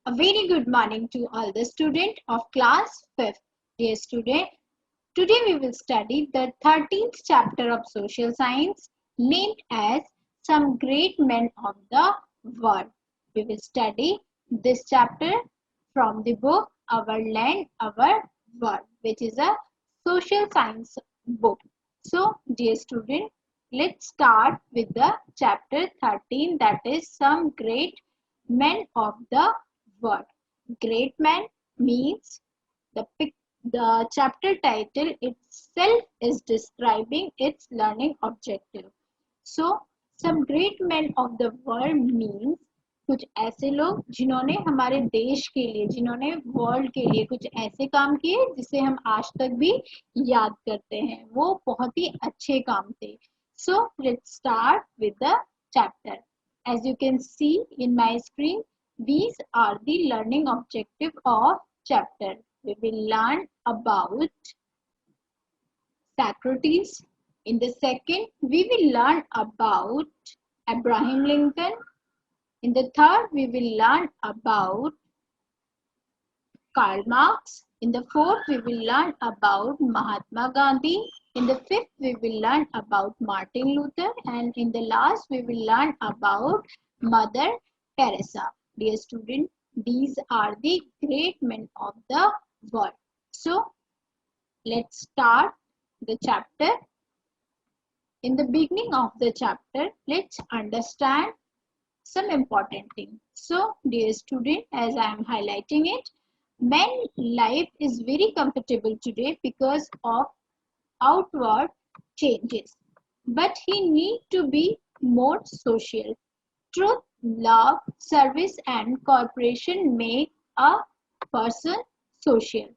A very good morning to all the students of class 5th. Dear student, today we will study the 13th chapter of social science named as Some Great Men of the World. We will study this chapter from the book Our Land, Our World, which is a social science book. So, dear student, let's start with the chapter 13, that is Some Great Men of the World. Great man means the chapter title itself is describing its learning objective. So, some great men of the world means कुछ ऐसे लोग जिन्होंने हमारे देश के लिए, जिन्होंने world के लिए कुछ ऐसे काम किए जिसे हम आज तक भी याद करते हैं, वो बहुत ही अच्छे काम थे. So let's start with the chapter. As you can see in my screen, these are the learning objective of chapter. We will learn about Socrates. In the second, we will learn about Abraham Lincoln. In the third, we will learn about Karl Marx. In the fourth, we will learn about Mahatma Gandhi. In the fifth, we will learn about Martin Luther. And in the last, we will learn about Mother Teresa. Dear student, these are the great men of the world. So, let's start the chapter. In the beginning of the chapter, let's understand some important things. So, dear student, as I am highlighting it, man's life is very comfortable today because of outward changes, but he needs to be more social. Truth, love, service, and cooperation make a person social.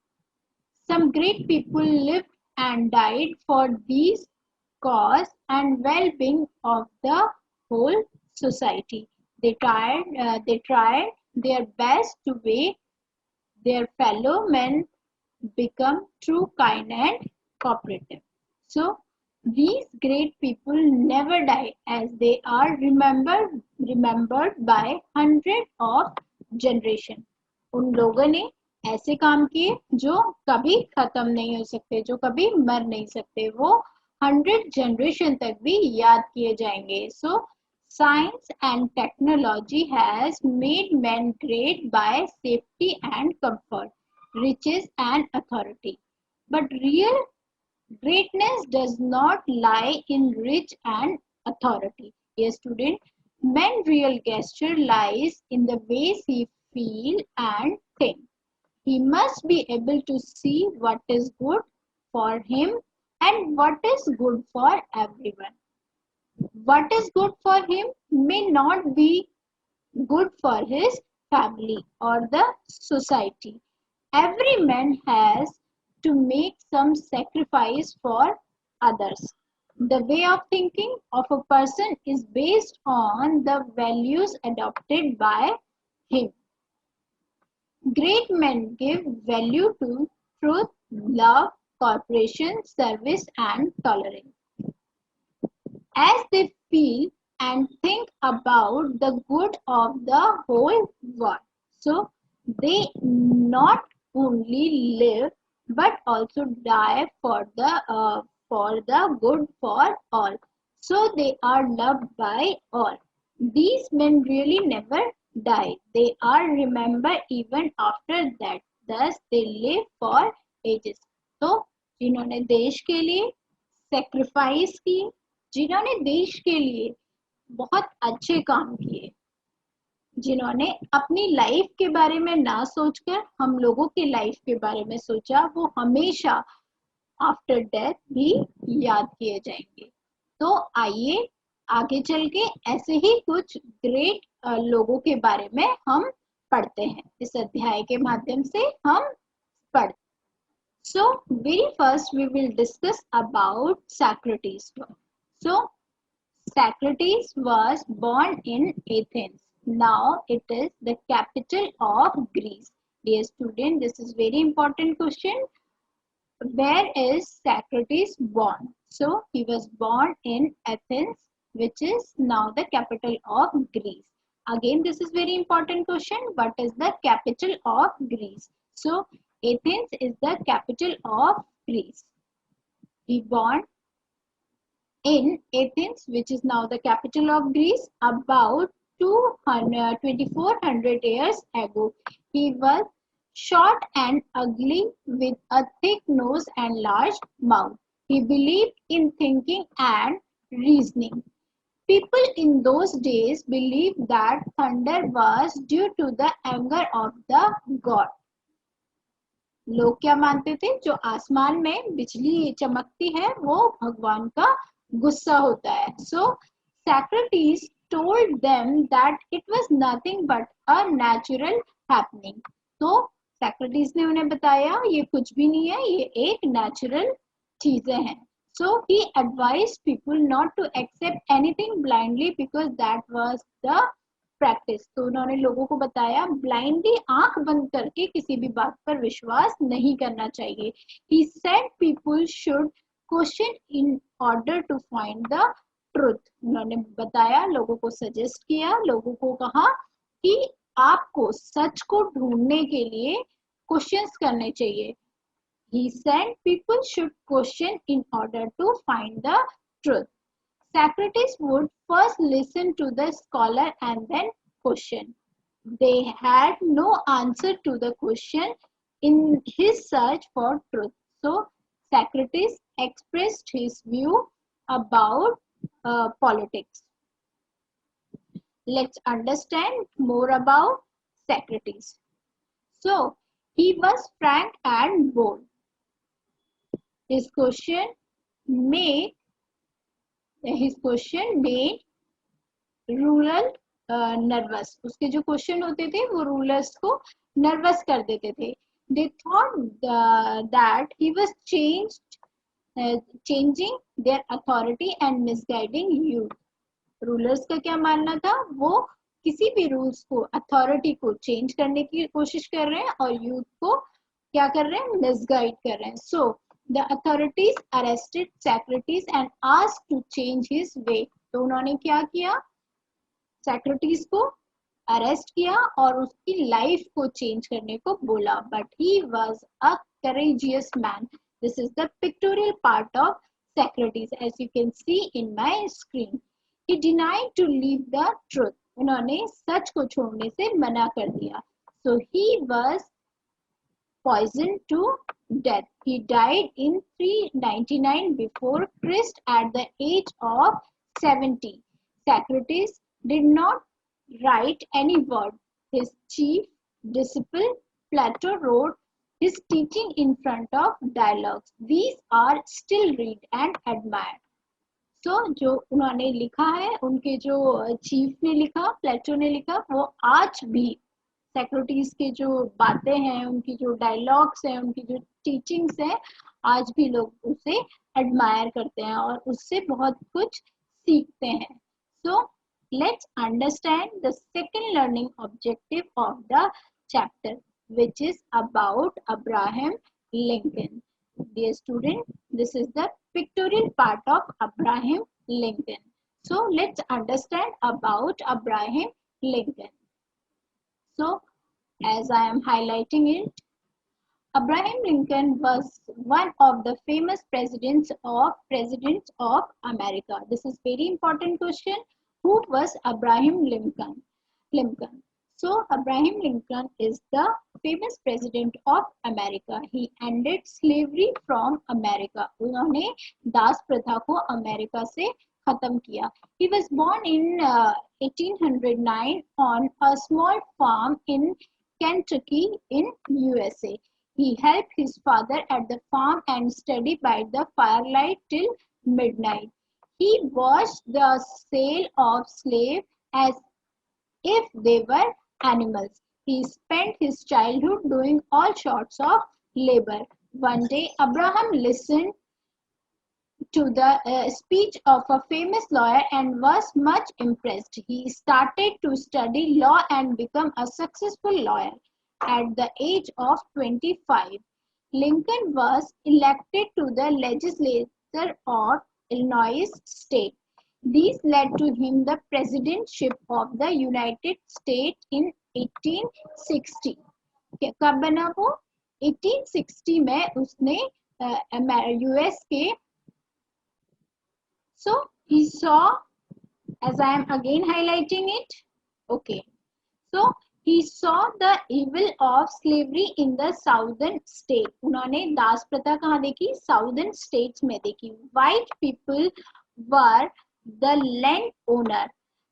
Some great people lived and died for these cause and well-being of the whole society. They tried their best to make their fellow men become true, kind, and cooperative. So, these great people never die, as they are remembered by hundreds of generation. उन लोगों ने ऐसे काम किए जो कभी खत्म नहीं हो सकते, जो कभी मर नहीं सकते, वो 100 जनरेशन तक भी याद किए जाएंगे. So, science and technology has made men great by safety and comfort, riches and authority. But real greatness does not lie in rich and authority. Yes, student, man's real gesture lies in the ways he feel and think. He must be able to see what is good for him and what is good for everyone. What is good for him may not be good for his family or the society. Every man has to make some sacrifice for others. The way of thinking of a person is based on the values adopted by him. Great men give value to truth, love, cooperation, service, and tolerance. As they feel and think about the good of the whole world. So they not only live but also die for the good for all. So they are loved by all. These men really never die. They are remembered even after that. Thus they live for ages. तो जिन्होंने देश के लिए sacrifice की, जिन्होंने देश के लिए बहुत अच्छे काम किए, जिन्होंने अपनी लाइफ के बारे में ना सोचकर हम लोगों की लाइफ के बारे में सोचा, वो हमेशा आफ्टर डेथ भी याद किए जाएंगे. तो आइए आगे चल के ऐसे ही कुछ ग्रेट लोगों के बारे में हम पढ़ते हैं. इस अध्याय के माध्यम से हम पढ़ते. So, very first we will discuss about Socrates. So, Socrates was born in Athens. Now it is the capital of Greece. Dear student, this is very important question. Where is Socrates born? So, he was born in Athens, which is now the capital of Greece. Again, this is very important question. What is the capital of Greece? So, Athens is the capital of Greece. He born in Athens, which is now the capital of Greece, about 2400 years ago. He was short and ugly with a thick nose and large mouth. He believed in thinking and reasoning. People in those days believed that thunder was due to the anger of the god. लोग क्या मानते थे? जो आसमान में बिजली चमकती है वो भगवान का गुस्सा होता है. So Socrates told them that it was nothing but a natural happening. तो Socrates ने उन्हें बताया ये कुछ भी नहीं है, ये एक नेचुरल चीजें हैं. So he advised people not to accept anything blindly because that was the practice. तो उन्होंने लोगों को बताया ब्लाइंडली आंख बंद करके किसी भी बात पर विश्वास नहीं करना चाहिए. He said people should question in order to find the truth. उन्होंने बताया, लोगों को सजेस्ट किया, लोगों को कहा कि आपको सच को ढूंढने के लिए क्वेश्चंस करने चाहिए. He said people should question in order to find the truth. Socrates would first listen to the scholar and then question. They had no answer to the question in his search for truth. So, Socrates expressed his view about politics. Let's understand more about Socrates. So, he was frank and bold. His question made rural nervous. उसके जो question होते थे वो rulers को nervous कर देते थे. They thought that he was changing their authority and misguiding youth. Rulers का क्या मानना था? वो किसी भी रूल्स को, अथॉरिटी को चेंज करने की कोशिश कर रहे हैं और यूथ को क्या कर रहे हैं? मिसगाइड कर रहे हैं. सो The authorities arrested Socrates and asked to change his way. तो उन्होंने क्या किया? Socrates को अरेस्ट किया और उसकी लाइफ को चेंज करने को बोला. But he was a courageous man. This is the pictorial part of Socrates, as you can see in my screen. He denied to leave the truth. उन्होंने सच को छोड़ने से मना कर दिया. So he was poisoned to death. He died in 399 before Christ at the age of 70. Socrates did not write any word. His chief disciple Plato wrote his teaching in front of dialogues. These are still read and admired. So जो उन्होंने लिखा है, उनके जो chief ने लिखा, प्लेटो ने लिखा, वो आज भी सैक्रेटिस के जो बातें हैं, उनकी जो डायलॉग्स हैं, उनकी जो टीचिंग्स हैं, आज भी लोग उसे एडमायर करते हैं और उससे बहुत कुछ सीखते हैं. So let's understand the second learning objective of the chapter, which is about Abraham Lincoln. Dear student, this is the pictorial part of Abraham Lincoln. So let's understand about Abraham Lincoln. So, as I am highlighting it, Abraham Lincoln was one of the famous presidents of America. This is very important question. Who was Abraham Lincoln? So, Abraham Lincoln is the famous president of America. He ended slavery from America. उन्होंने दास प्रथा को America से खत्म किया. He was born in 1809 on a small farm in Kentucky in USA. He helped his father at the farm and studied by the firelight till midnight. He watched the sale of slaves as if they were animals. He spent his childhood doing all sorts of labor. One day, Abraham listened to the speech of a famous lawyer and was much impressed. He started to study law and become a successful lawyer. At the age of 25, Lincoln was elected to the legislature of Illinois state. These led to him the presidentship of the United States in 1860. कब बना वो? 1860 में उसने US के. So he saw, as I am again highlighting it, okay, so he saw the evil of slavery in the southern state. उन्होंने दास प्रथा कहाँ देखी? Southern states में देखी. White people were the land owner.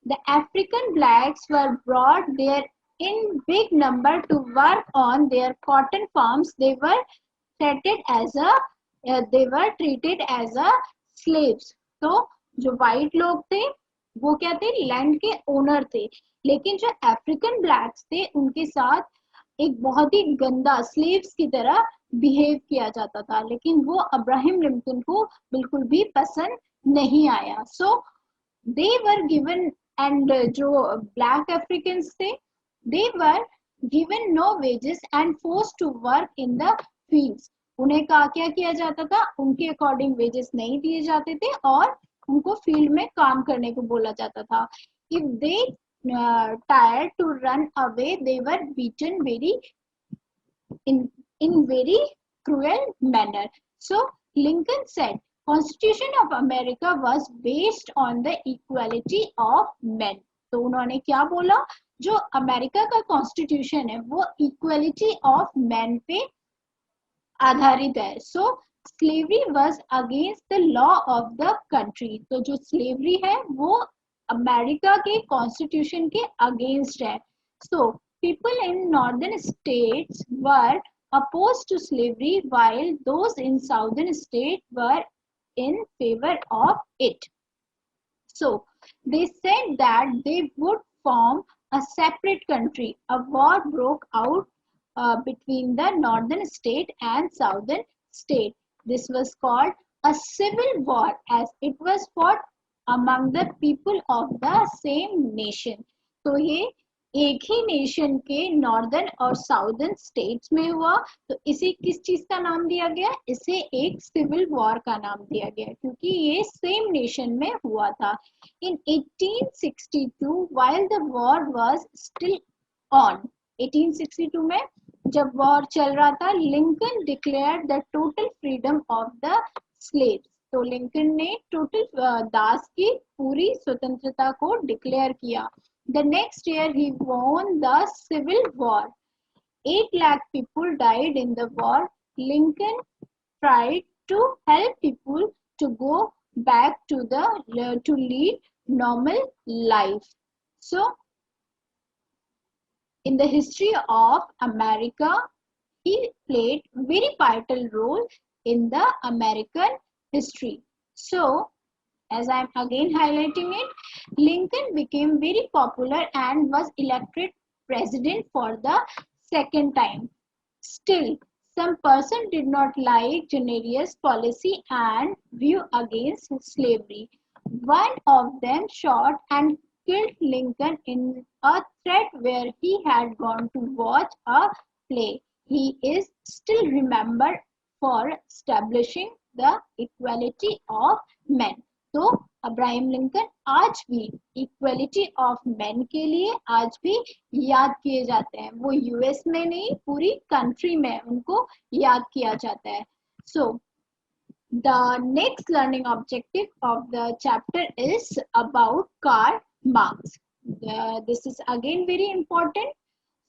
The African blacks were brought there in big number to work on their cotton farms. They were treated as a slaves. तो जो white लोग थे वो क्या थे? लैंड के ओनर थे. लेकिन जो अफ्रीकन ब्लैक्स थे उनके साथ एक बहुत ही गंदा स्लेव्स की तरह बिहेव किया जाता था. लेकिन वो अब्राहम लिंकन को बिल्कुल भी पसंद नहीं आया. So they were given, and जो ब्लैक अफ्रीकन्स थे they were given no wages and force to work in the fields. उन्हें क्या किया जाता था? उनके अकॉर्डिंग वेजेस नहीं दिए जाते थे और उनको फील्ड में काम करने को बोला जाता था. If they tired to run away, they were beaten in very cruel manner. So Lincoln said Constitution of America was based on the equality of men. तो उन्होंने क्या बोला? जो अमेरिका का कॉन्स्टिट्यूशन है वो इक्वलिटी ऑफ मैन पे आधारित है. So slavery was against the law of the country. तो जो स्लेवरी है वो अमेरिका के कॉन्स्टिट्यूशन के अगेंस्ट है. So people in northern states were opposed to slavery while those in southern state were in favor of it. So they said that they would form a separate country. A war broke out between the northern state and southern state. This was called a civil war as it was fought among the people of the same nation. तो ये एक ही nation के northern और southern states में हुआ. तो इसे किस चीज का नाम दिया गया? इसे एक सिविल वॉर का नाम दिया गया क्योंकि ये सेम नेशन में हुआ था. इन 1862 while the war was still on, 1862 में जब वॉर चल रहा था, Lincoln declared the total freedom of the slaves. तो लिंकन ने टोटल दास की पूरी स्वतंत्रता को डिक्लेयर किया. The next year he won the Civil War. 8 lakh people died in the war. Lincoln tried to help people to go back to lead normal life. So in the history of America, he played very vital role in the American history. So as I am again highlighting it, Lincoln became very popular and was elected president for the second time. Still, some person did not like generous policy and view against slavery. One of them shot and killed Lincoln in a threat where he had gone to watch a play. He is still remembered for establishing the equality of men. तो Abraham Lincoln आज भी equality of main के लिए आज भी याद किए जाते हैं. वो यूएस में नहीं, पूरी कंट्री में उनको याद किया जाता है. So the next learning objective of the chapter is about Karl Marx. This is again very important.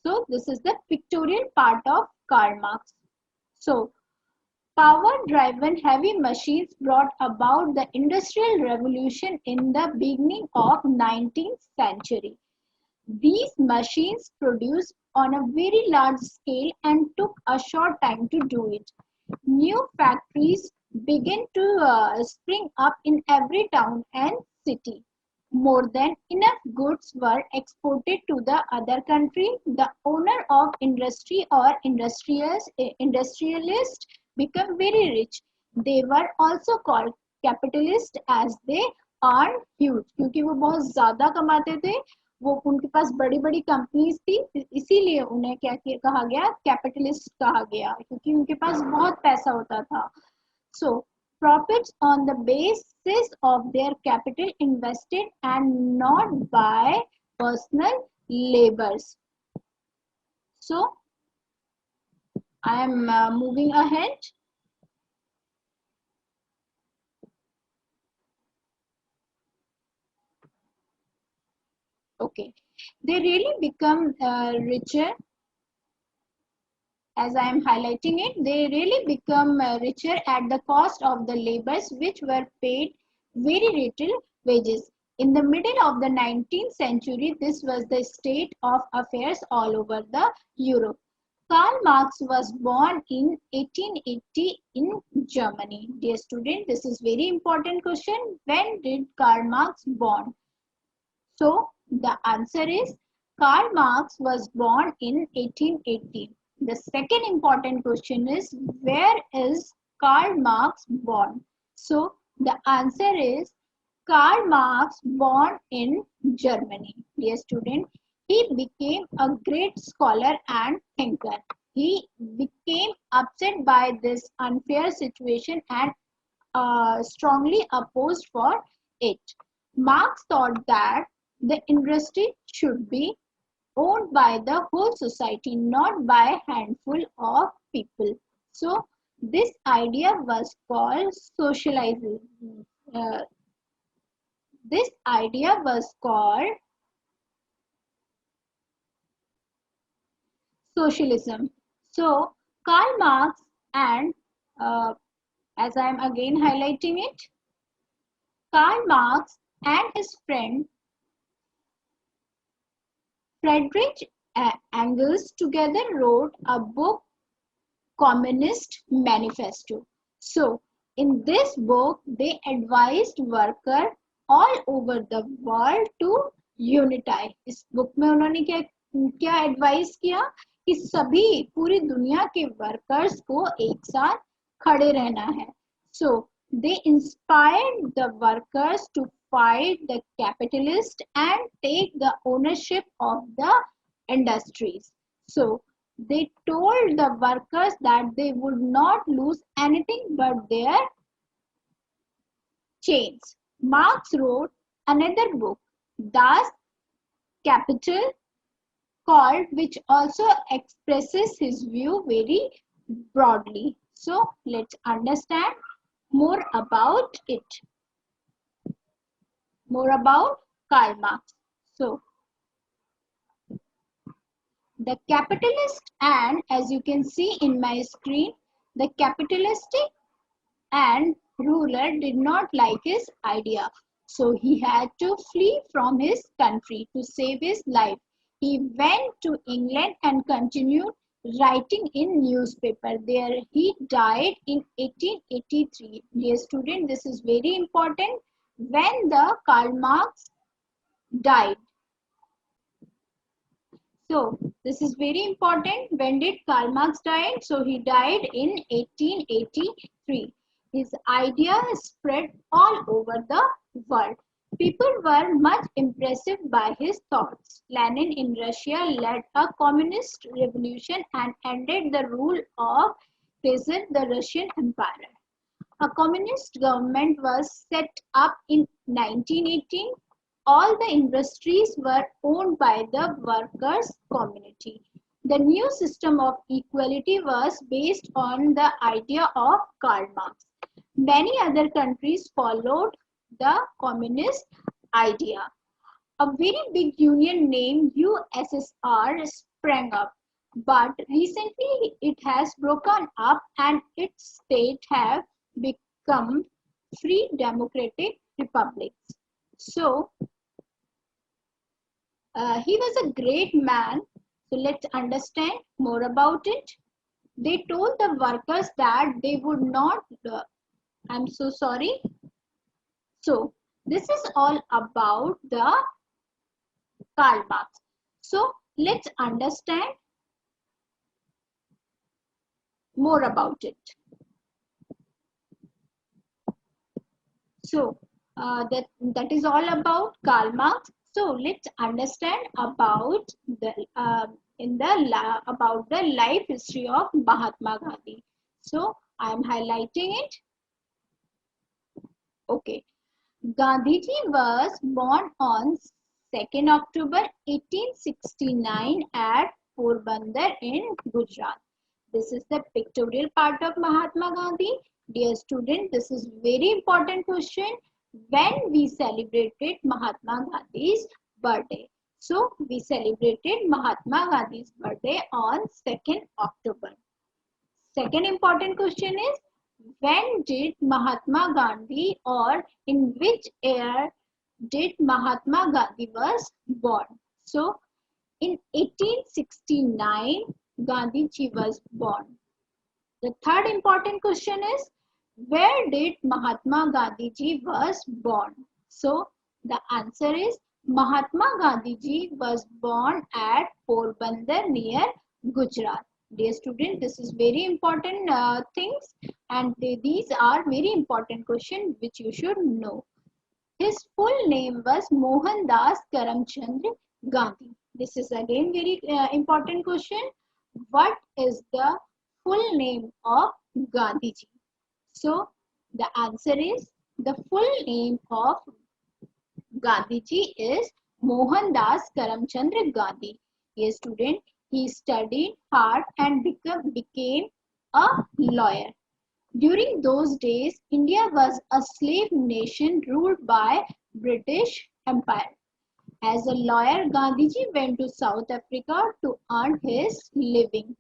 So this is the pictorial part of Karl Marx. So Power-driven heavy machines brought about the Industrial Revolution in the beginning of 19th century. These machines produced on a very large scale and took a short time to do it. New factories began to spring up in every town and city. More than enough goods were exported to the other country. The owner of industry or industrialist become very rich. They were also called capitalists as they earned huge. क्योंकि वो बहुत ज्यादा कमाते थे, वो उनके पास बड़ी बड़ी कंपनीज थी, इसीलिए उन्हें क्या कहा गया? कैपिटलिस्ट कहा गया, क्योंकि उनके पास बहुत पैसा होता था. So profits on the basis of their capital invested and not by personal labors. So I am moving ahead. Okay, they really become richer. As I am highlighting it, they really become richer at the cost of the laborers which were paid very little wages. In the middle of the 19th century, this was the state of affairs all over the Europe. Karl Marx was born in 1880 in Germany. Dear student, this is very important question. When did Karl Marx born? So the answer is Karl Marx was born in 1880. The second important question is where is Karl Marx born? So the answer is Karl Marx born in Germany. Dear student, he became a great scholar and thinker. He became upset by this unfair situation and strongly opposed for it. Marx thought that the industry should be owned by the whole society, not by a handful of people. So this idea was called socializing. Uh, this idea was called socialism. So Karl Marx and as I am again highlighting it, Karl Marx and his friend Friedrich Engels together wrote a book, Communist Manifesto. So, in this book, they advised workers all over the world to unify. इस book में उन्होंने क्या advise किया कि सभी पूरी दुनिया के workers को एक साथ खड़े रहना है. So, they inspired the workers to fight the capitalists and take the ownership of the industries. So they told the workers that they would not lose anything but their chains. Marx wrote another book, Das Kapital, called, which also expresses his view very broadly. So let's understand more about it. More about Karl Marx. So the capitalist, and as you can see in my screen, the capitalistic and ruler did not like his idea. So he had to flee from his country to save his life. He went to England and continued writing in newspaper. There he died in 1883. Dear student, this is very important. When the Karl Marx died. So this is very important. When did Karl Marx die? So he died in 1883. His idea spread all over the world. People were much impressed by his thoughts. Lenin in Russia led a communist revolution and ended the rule of Tsar, the Russian Empire. A communist government was set up in 1918. All the industries were owned by the workers' community. The new system of equality was based on the idea of Karl Marx. Many other countries followed the communist idea. A very big union named USSR sprang up, but recently it has broken up and its states have become free democratic republics. So he was a great man. So let's understand more about it. They told the workers that they would not, I'm so sorry. So this is all about the Karl Marx. So let's understand more about it. So that is all about Karl Marx. So let's understand about the about the life history of Mahatma Gandhi. So I am highlighting it. Okay. Gandhiji was born on 2nd October 1869 at Porbandar in Gujarat. This is the pictorial part of Mahatma Gandhi. Dear student, this is very important question. When we celebrated Mahatma Gandhi's birthday. So, we celebrated Mahatma Gandhi's birthday on 2nd October. Second important question is, when did Mahatma Gandhi or in which year did Mahatma Gandhi was born? So, in 1869, Gandhiji was born. The third important question is, where did Mahatma Gandhiji was born? So, the answer is Mahatma Gandhiji was born at Porbandar near Gujarat. Dear student, this is very important things, and these are very important questions which you should know. His full name was Mohandas Karamchand Gandhi. This is again very important question. What is the full name of Gandhiji? So the answer is, the full name of Gandhiji is Mohandas Karamchand Gandhi. A student, he studied hard and became a lawyer. During those days, India was a slave nation ruled by British Empire. As a lawyer, Gandhiji went to South Africa to earn his living.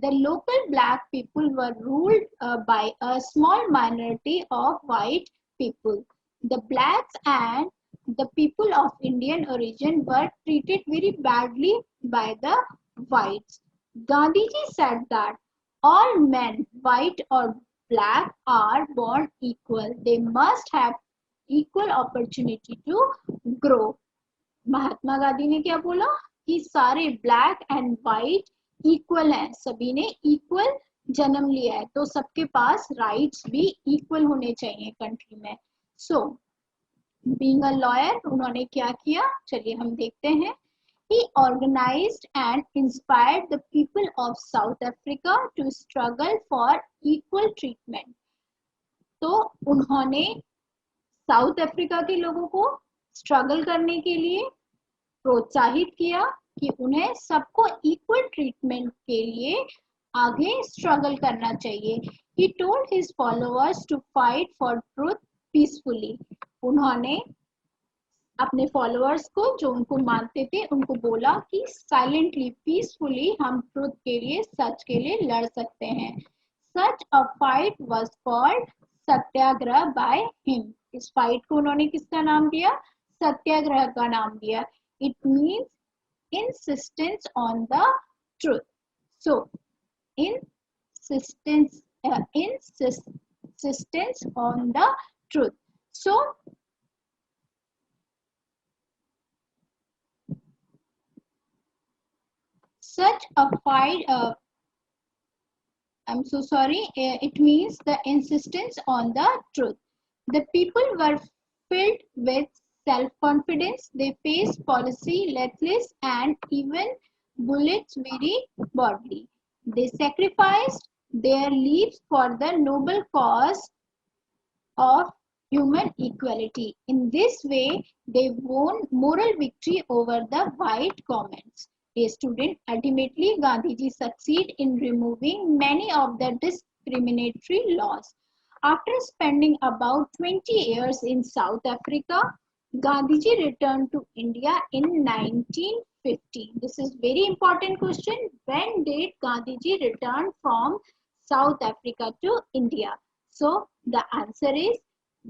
The local black people were ruled by a small minority of white people. The blacks and the people of Indian origin were treated very badly by the whites. Gandhiji said that all men, white or black, are born equal. They must have equal opportunity to grow. Mahatma Gandhi ने क्या बोला कि सारे black and white equal हैं, सभी ने equal जन्म लिया है, तो सबके पास राइट्स भी इक्वल होने चाहिए कंट्री में. सो बीइंग अ लॉयर, उन्होंने क्या किया, चलिए हम देखते हैं. He organized and inspired the people of South Africa to struggle for equal treatment. तो उन्होंने साउथ अफ्रीका के लोगों को स्ट्रगल करने के लिए प्रोत्साहित किया कि उन्हें सबको इक्वल ट्रीटमेंट के लिए आगे स्ट्रगल करना चाहिए. He told his followers to fight for truth peacefully. उन्होंने अपने फॉलोअर्स को, जो उनको मानते थे, उनको बोला कि साइलेंटली, पीसफुली हम ट्रुथ के लिए, सच के लिए लड़ सकते हैं. Such a fight was called Satyagraha by him. इस फाइट को उन्होंने किसका नाम दिया, सत्याग्रह का नाम दिया. It means insistence on the truth. So, insistence on the truth. So, such a fight, I'm so sorry, it means the insistence on the truth. The people were filled with self-confidence. They faced policy, lethality, and even bullets very boldly. They sacrificed their lives for the noble cause of human equality. In this way, they won moral victory over the white comments. A student, ultimately, Gandhiji succeeded in removing many of the discriminatory laws. After spending about 20 years in South Africa, Gandhiji returned to India in 1950. This is very important question. When did Gandhiji return from South Africa to India? So the answer is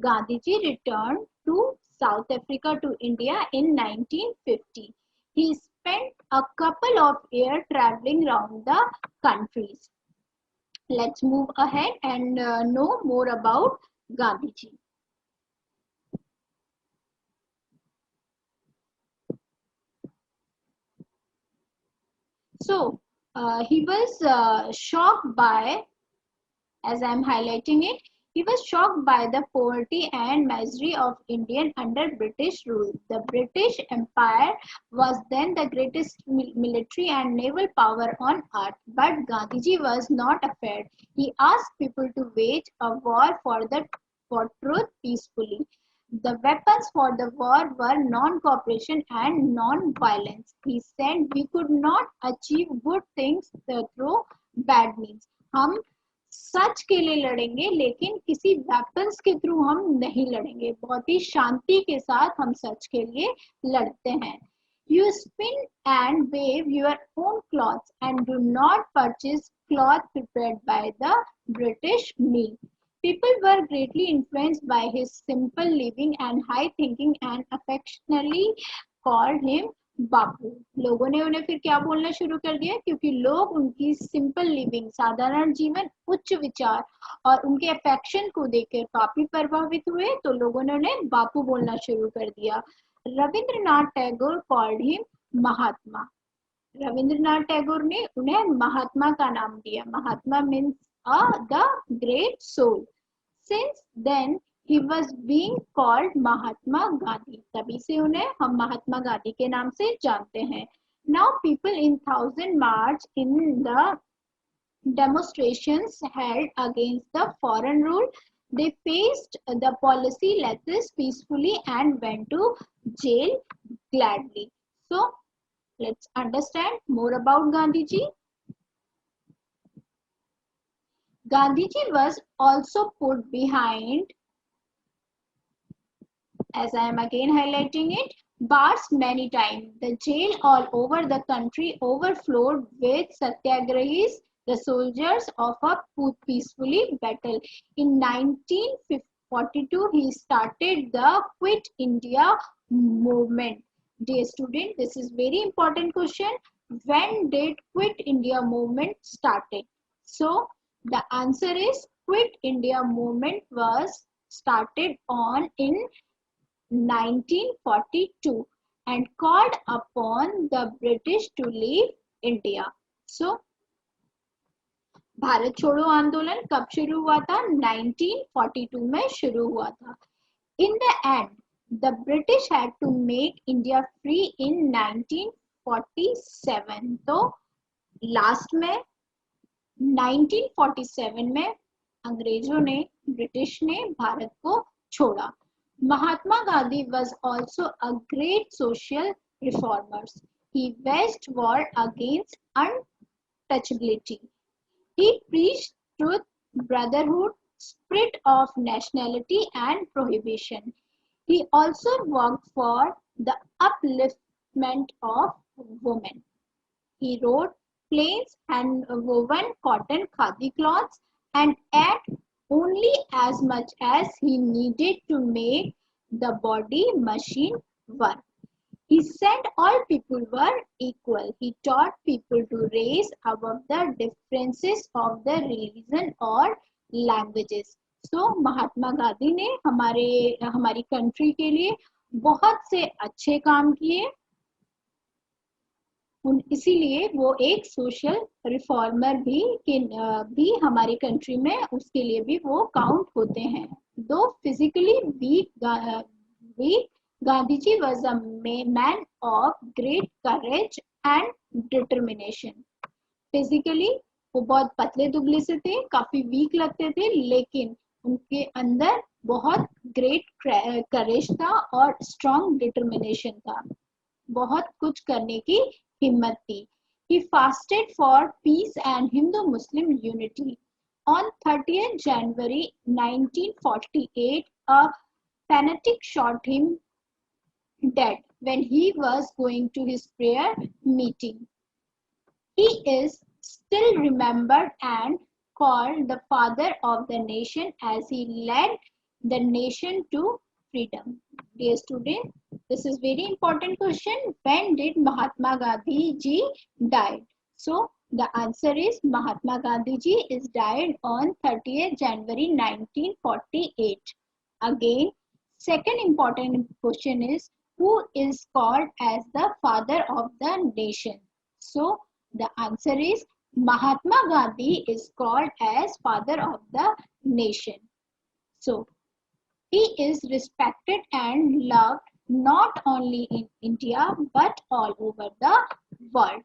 Gandhiji returned to South Africa to India in 1950. He spent a couple of years traveling around the countries. Let's move ahead and know more about Gandhiji. So, he was shocked by, as I am highlighting it, he was shocked by the poverty and misery of India under British rule. The British Empire was then the greatest military and naval power on earth. But Gandhiji was not afraid. He asked people to wage a war for the for truth peacefully. The weapons for the war were non-cooperation and non-violence. He said we could not achieve good things through bad means. हम सच के लिए लड़ेंगे लेकिन किसी weapons के through हम नहीं लड़ेंगे. बहुत ही शांति के साथ हम सच के लिए लड़ते हैं. You spin and weave your own clothes and do not purchase cloth prepared by the British mill. People were greatly influenced by his simple living and high thinking and affectionately called him बापू. लोगों ने उन्हें फिर क्या बोलना शुरू कर दिया, क्योंकि लोग उनकी सिंपल लिविंग, साधारण जीवन, उच्च विचार और उनके अफेक्शन को देखकर काफी प्रभावित हुए, तो लोगों ने उन्हें बापू बोलना शुरू कर दिया. Rabindranath Tagore called him Mahatma. रविंद्रनाथ टैगोर ने उन्हें महात्मा का नाम दिया. Mahatma means the great soul. Since then he was being called Mahatma Gandhi. तभी से उन्हें हम महात्मा गांधी के नाम से जानते हैं. Now people in thousand march in the demonstrations held against the foreign rule. They faced the policy letters peacefully and went to jail gladly. So let's understand more about Gandhiji. Gandhiji was also put behind, as I am again highlighting it, bars many times. The jail all over the country overflowed with satyagrahis, the soldiers of a peacefully battle. In 1942, he started the Quit India movement. Dear student, this is very important question. When did Quit India movement started? So the answer is Quit India movement was started in 1942 and called upon the British to leave India. So, Bharat छोड़ो आंदोलन कब शुरू हुआ था? 1942 में शुरू हुआ था. In the end, the British had to make India free in 1947. तो लास्ट में 1947 में अंग्रेजों ने, ब्रिटिश ने भारत को छोड़ा. Mahatma Gandhi was also a great social reformer. He waged war against untouchability. He preached truth, brotherhood, spirit of nationality and prohibition. He also worked for the upliftment of women. He wrote plain and woven cotton khadi cloths and ate only as much as he needed to make the body machine work. He said all people were equal. He taught people to raise above the differences of the religion or languages. So Mahatma Gandhi ने हमारी country के लिए बहुत से अच्छे काम किए. इसीलिए वो एक सोशल रिफॉर्मर भी हमारी कंट्री में, उसके लिए भी वो काउंट होते हैं. दो physically weak Gandhiji was a man of great courage and determination. Physically वो बहुत पतले दुबले से थे, काफी वीक लगते थे, लेकिन उनके अंदर बहुत ग्रेट करेज था और स्ट्रॉन्ग डिटर्मिनेशन था. बहुत कुछ करने की हिम्मत थी. He fasted for peace and Hindu-Muslim unity. On 30th January 1948, a fanatic shot him dead when he was going to his prayer meeting. He is still remembered and called the father of the nation as he led the nation to freedom. Dear student, this is very important question. When did Mahatma Gandhi ji died? So the answer is Mahatma Gandhi ji is died on 30th January 1948. Again, second important question is who is called as the father of the nation? So the answer is Mahatma Gandhi is called as father of the nation. So he is respected and loved not only in India but all over the world.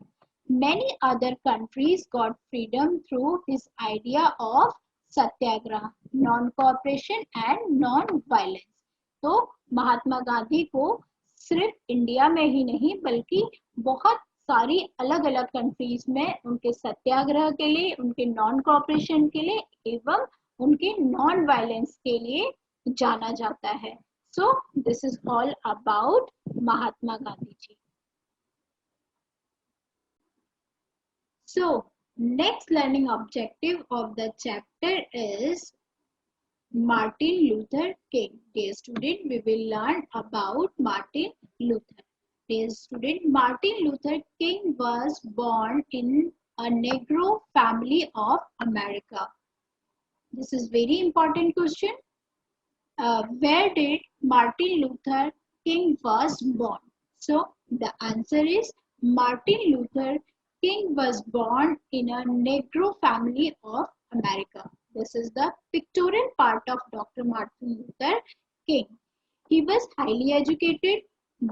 Many other countries got freedom through his idea of Satyagraha, non cooperation and non violence. तो महात्मा गांधी को सिर्फ India में ही नहीं बल्कि बहुत सारी अलग अलग कंट्रीज में उनके सत्याग्रह के लिए, उनके नॉन कोऑपरेशन के लिए एवं उनके नॉन वायलेंस के लिए जाना जाता है। So this is all about Mahatma Gandhi ji. So next learning objective of the chapter is Martin Luther King. Dear student, we will learn about Martin Luther. Dear student, Martin Luther King was born in a Negro family of America. This is very important question. Where did Martin Luther King was born? So the answer is Martin Luther King was born in a Negro family of America. This is the pictorial part of Dr. Martin Luther King. He was highly educated.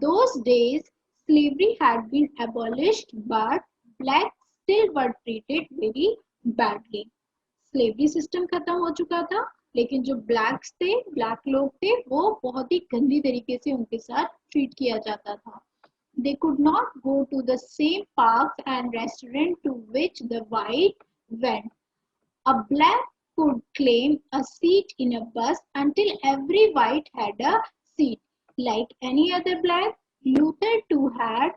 Those days, slavery had been abolished, but blacks still were treated very badly. Slavery system खत्म हो चुका था, लेकिन जो blacks थे, black लोग थे, वो बहुत ही गंदी तरीके से उनके साथ ट्रीट किया जाता था। They could not go to the same parks and restaurants to which the white went. A black could claim a seat in a bus until every white had a seat. Like any other black, Luther too had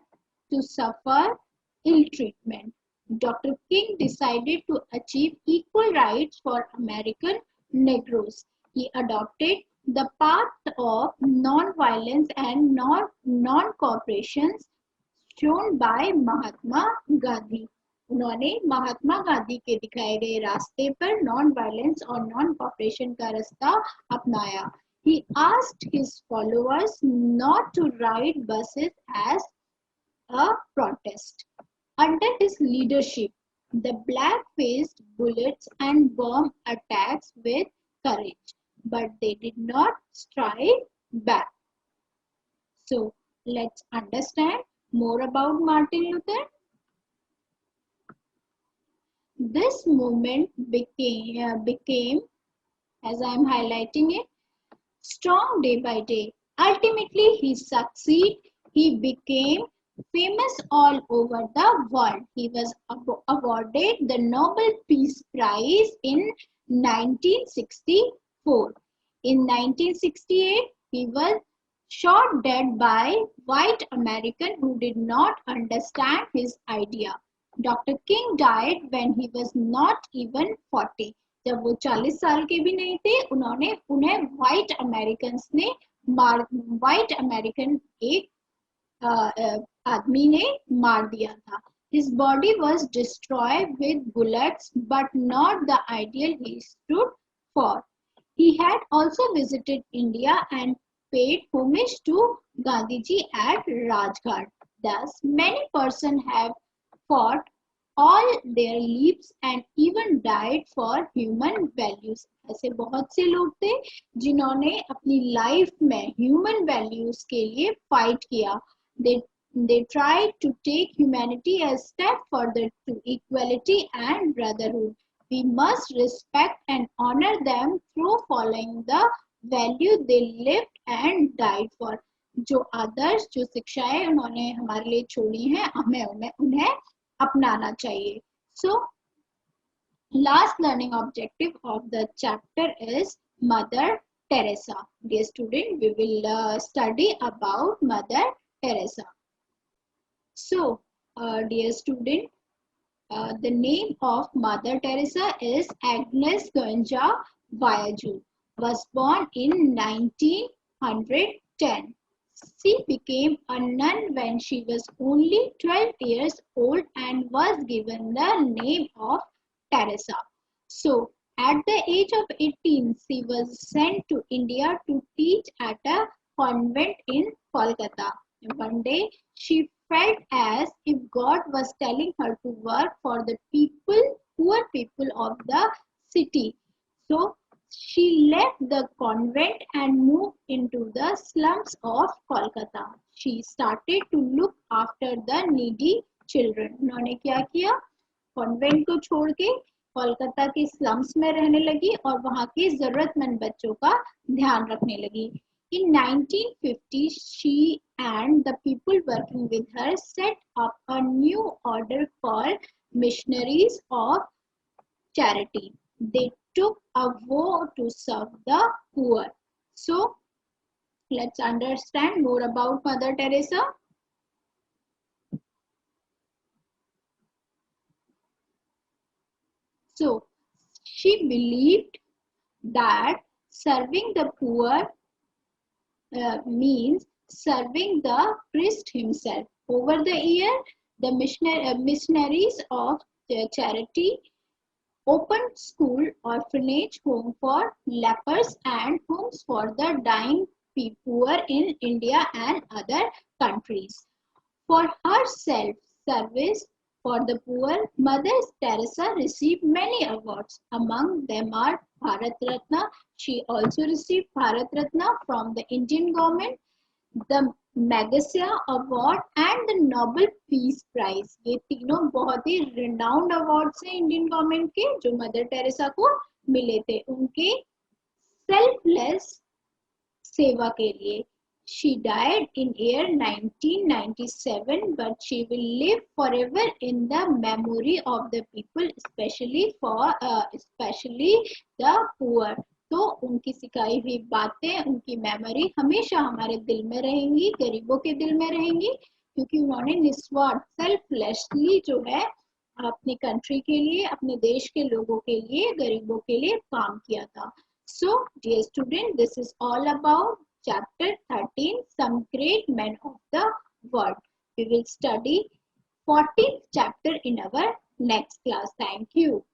to suffer ill treatment. Dr. King decided to achieve equal rights for American Negroes. He adopted the path of non-violence and non-cooperation shown by Mahatma Gandhi. उन्होंने महात्मा गांधी के दिखाए गए रास्ते पर non violence और non cooperation का रास्ता अपनाया. He asked his followers not to ride buses as a protest. Under his leadership, the black faced bullets and bomb attacks with courage, but they did not strike back. So, let's understand more about Martin Luther. This movement became, as I am highlighting it, strong day by day. Ultimately, he succeeded. He became famous all over the world. He was awarded the Nobel Peace Prize in 1964. In 1968, he was shot dead by white American who did not understand his idea. Dr. King died when he was not even 40. जब वो 40 साल के भी नहीं थे, उन्हें white American एक आदमी ने मार दिया था. His body was destroyed with bullets, but not the ideal he stood for. He had also visited India and paid homage to Gandhiji at Rajghat. Thus, many persons have fought all their lives and even died for human values. ऐसे बहुत से लोग थे जिन्होंने अपनी life में human values के लिए फाइट किया. They tried to take humanity a step further to equality and brotherhood. We must respect and honor them through following the value they lived and died for. जो आदर्श, जो शिक्षाएं उन्होंने हमारे लिए छोड़ी हैं, हमें उन्हें अपनाना चाहिए. So, last learning objective of the chapter is Mother Teresa. Dear student, we will study about Mother Teresa. So, dear student, the name of Mother Teresa is Agnes Gonja Vallejos. Was born in 1910. She became a nun when she was only 12 years old and was given the name of Teresa. So, at the age of 18, she was sent to India to teach at a convent in Kolkata. One day, she felt as if God was telling her to work for the poor people of the city. So, she left the convent and moved into the slums of Kolkata. She started to look after the needy children. उन्होंने क्या किया? Convent को छोड़ के कोलकाता के slums में रहने लगी और वहां के जरूरतमंद बच्चों का ध्यान रखने लगी. In 1950, she and the people working with her set up a new order called Missionaries of Charity. They took a vow to serve the poor. So, let's understand more about Mother Teresa. So, she believed that serving the poor means serving the Christ himself. Over the year, the missionaries of charity opened school, orphanage, home for lepers and homes for the dying poor in India and other countries. For her self-service for the poor, Mother Teresa received many awards. Among them are Bharat Ratna. She also received Bharat Ratna from the Indian government, the Magsaysay Award and the Nobel Peace Prize. ये तीनों बहुत ही renowned awards हैं Indian government के जो mother Teresa को मिले थे उनके selfless सेवा के लिए. She died in year 1997, but she will live forever in the memory of the people, especially the poor. तो उनकी सिखाई हुई बातें, उनकी मेमोरी हमेशा हमारे दिल में रहेंगी, गरीबों के दिल में रहेंगी, क्योंकि उन्होंने निस्वार्थ सेल्फलेसली जो है अपनी कंट्री के लिए, अपने देश के लोगों के लिए, गरीबों के लिए काम किया था. So, dear student, this is all about Chapter 13, Some Great Men of the World. We will study 14th chapter in our next class. Thank you.